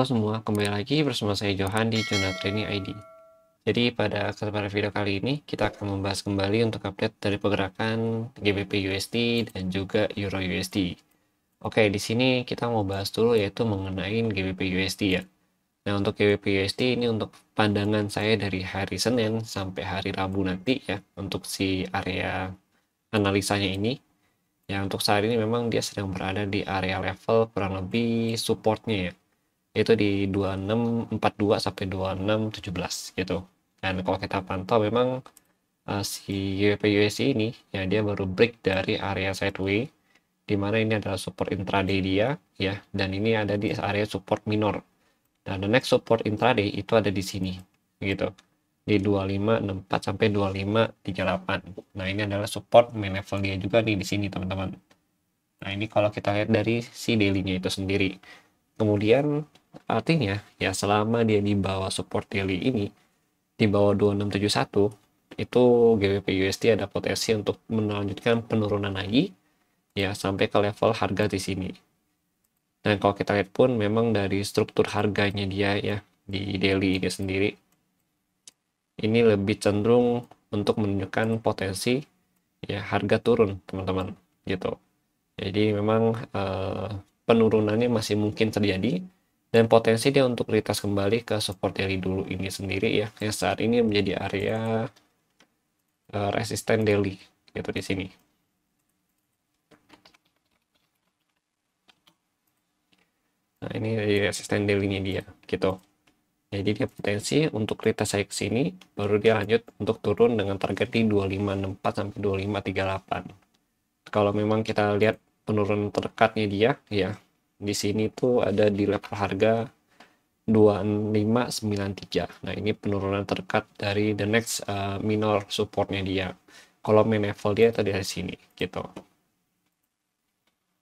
Halo semua, kembali lagi bersama saya Johan di Jurnal Training ID. Jadi pada kesempatan video kali ini kita akan membahas kembali untuk update dari pergerakan GBP USD dan juga Euro USD. Oke, di sini kita mau bahas dulu yaitu mengenai GBP USD ya. Nah, untuk GBP USD ini untuk pandangan saya dari hari Senin sampai hari Rabu nanti ya, untuk si area analisanya ini. Ya, untuk saat ini memang dia sedang berada di area level kurang lebih supportnya ya, itu di 2642 sampai 2617 gitu. Dan kalau kita pantau memang si GBP/USD ini ya dia baru break dari area sideways, di mana ini adalah support intraday dia ya, dan ini ada di area support minor. Dan the next support intraday itu ada di sini gitu, di 2564 sampai 2538. Nah, ini adalah support main level dia juga nih di sini teman-teman. Nah, ini kalau kita lihat dari si daily-nya itu sendiri. Kemudian artinya ya selama dia di bawah support daily ini, di bawah 2671, itu GBP USD ada potensi untuk melanjutkan penurunan lagi ya sampai ke level harga di sini. Dan kalau kita lihat pun memang dari struktur harganya dia ya di daily ini sendiri, ini lebih cenderung untuk menunjukkan potensi ya harga turun teman-teman gitu. Jadi memang penurunannya masih mungkin terjadi dan potensi dia untuk retest kembali ke support daily dulu ini sendiri ya, yang saat ini menjadi area resisten daily gitu di sini. Nah, ini dari resisten daily-nya dia gitu. Jadi dia potensi untuk retest saya ke sini, baru dia lanjut untuk turun dengan target di 2564 sampai 2538. Kalau memang kita lihat penurunan terdekatnya dia ya, di sini tuh ada di level harga 2593. Nah, ini penurunan terdekat dari the next minor supportnya dia. Kalau main level dia tadi dari sini gitu.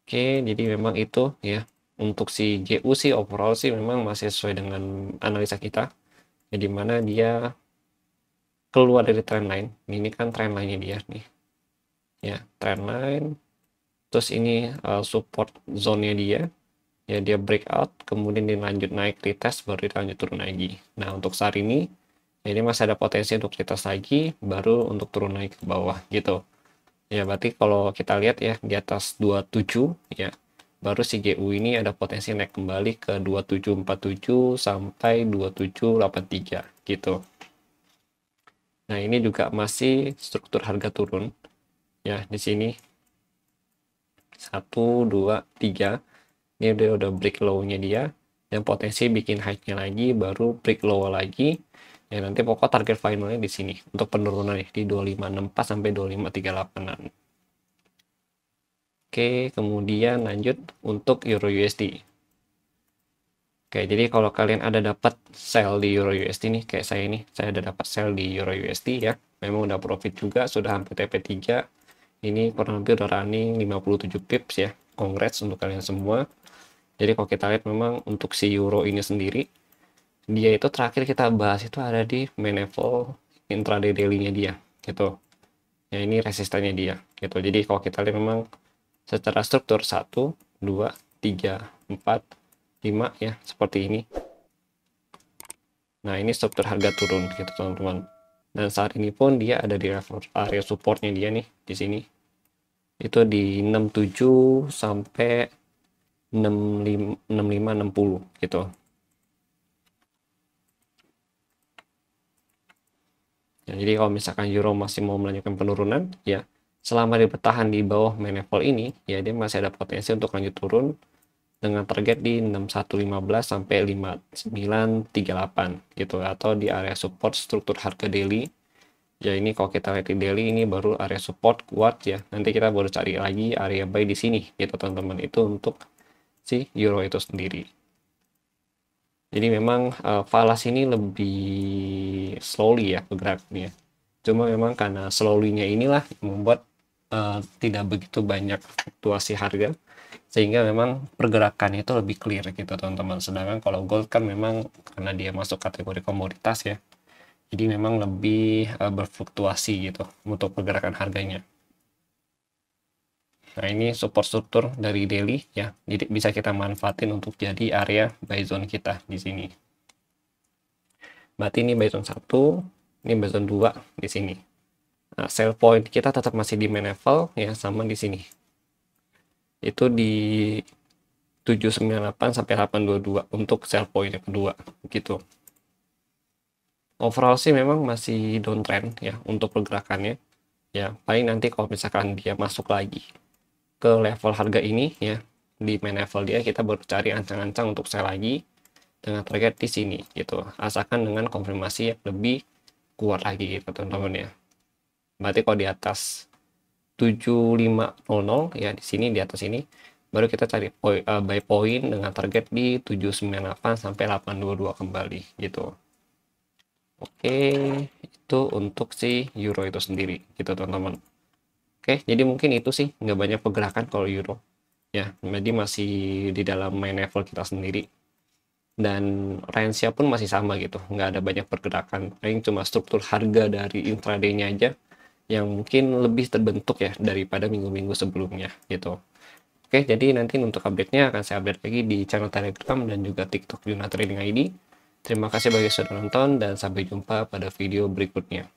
Oke, jadi memang itu ya. Untuk si GU sih overall sih memang masih sesuai dengan analisa kita. Ya, dimana dia keluar dari trendline. Ini kan trendline-nya dia nih. Ya, trendline. Terus ini support zone-nya dia. Ya, dia breakout, kemudian dia lanjut naik retest, baru dia lanjut turun lagi. Nah, untuk saat ini ini masih ada potensi untuk retest lagi, baru untuk turun naik ke bawah gitu. Ya, berarti kalau kita lihat ya di atas 27 ya, baru si GU ini ada potensi naik kembali ke 2747 sampai 2783 gitu. Nah, ini juga masih struktur harga turun ya di sini. 1 2 3. Ini dia udah break low-nya dia, dan potensi bikin high-nya lagi, baru break low lagi. Ya, nanti pokok target finalnya di sini untuk penurunan nih di 2564 sampai 2538-an. Oke, kemudian lanjut untuk Euro USD. Oke, jadi kalau kalian ada dapat sell di Euro USD nih, kayak saya nih, saya ada dapat sell di Euro USD ya. Memang udah profit juga, sudah hampir TP3. Ini kurang lebih udah running 57 pips ya. Congrats untuk kalian semua. Jadi kalau kita lihat memang untuk si Euro ini sendiri, dia itu terakhir kita bahas itu ada di main level intraday daily-nya dia gitu. Ya, ini resistannya dia gitu. Jadi kalau kita lihat memang secara struktur 1 2 3 4 5 ya seperti ini. Nah, ini struktur harga turun gitu teman-teman. Dan saat ini pun dia ada di level area supportnya dia nih di sini. Itu di 67 sampai 65 60 gitu. Ya, jadi kalau misalkan euro masih mau melanjutkan penurunan, ya selama dia bertahan di bawah main level ini, ya dia masih ada potensi untuk lanjut turun dengan target di 6115 sampai 5938 gitu, atau di area support struktur harga daily. Ya, ini kalau kita lihat di daily ini baru area support kuat ya. Nanti kita baru cari lagi area buy di sini gitu teman-teman. Itu untuk si euro itu sendiri. Jadi memang falas ini lebih slowly ya bergeraknya. Cuma memang karena slowly-nya inilah yang membuat tidak begitu banyak fluktuasi harga, sehingga memang pergerakannya itu lebih clear gitu teman-teman. Sedangkan kalau gold kan memang karena dia masuk kategori komoditas ya, jadi memang lebih berfluktuasi gitu untuk pergerakan harganya. Nah, ini support struktur dari daily ya. Jadi bisa kita manfaatin untuk jadi area buy zone kita di sini. Berarti ini buy zone 1, ini buy zone 2 di sini. Nah, sell point kita tetap masih di main level ya, sama di sini. Itu di 798 sampai 822 untuk sell point yang kedua gitu. Overall sih memang masih downtrend ya untuk pergerakannya. Ya, paling nanti kalau misalkan dia masuk lagi ke level harga ini ya, di main level dia kita baru cari ancang-ancang untuk sell lagi dengan target di sini gitu. Asalkan dengan konfirmasi yang lebih kuat lagi gitu teman-teman ya. Berarti kalau di atas 7500 ya, di sini di atas ini baru kita cari buy point dengan target di 798 sampai 822 kembali gitu. Oke, itu untuk si euro itu sendiri gitu teman-teman. Oke, jadi mungkin itu sih, nggak banyak pergerakan kalau euro ya, jadi masih di dalam main level kita sendiri, dan range-nya pun masih sama gitu, nggak ada banyak pergerakan, paling cuma struktur harga dari intraday-nya aja yang mungkin lebih terbentuk ya daripada minggu-minggu sebelumnya gitu. Oke, jadi nanti untuk update-nya akan saya update lagi di channel Telegram dan juga TikTok Juna Trading ID. Terima kasih bagi yang sudah nonton dan sampai jumpa pada video berikutnya.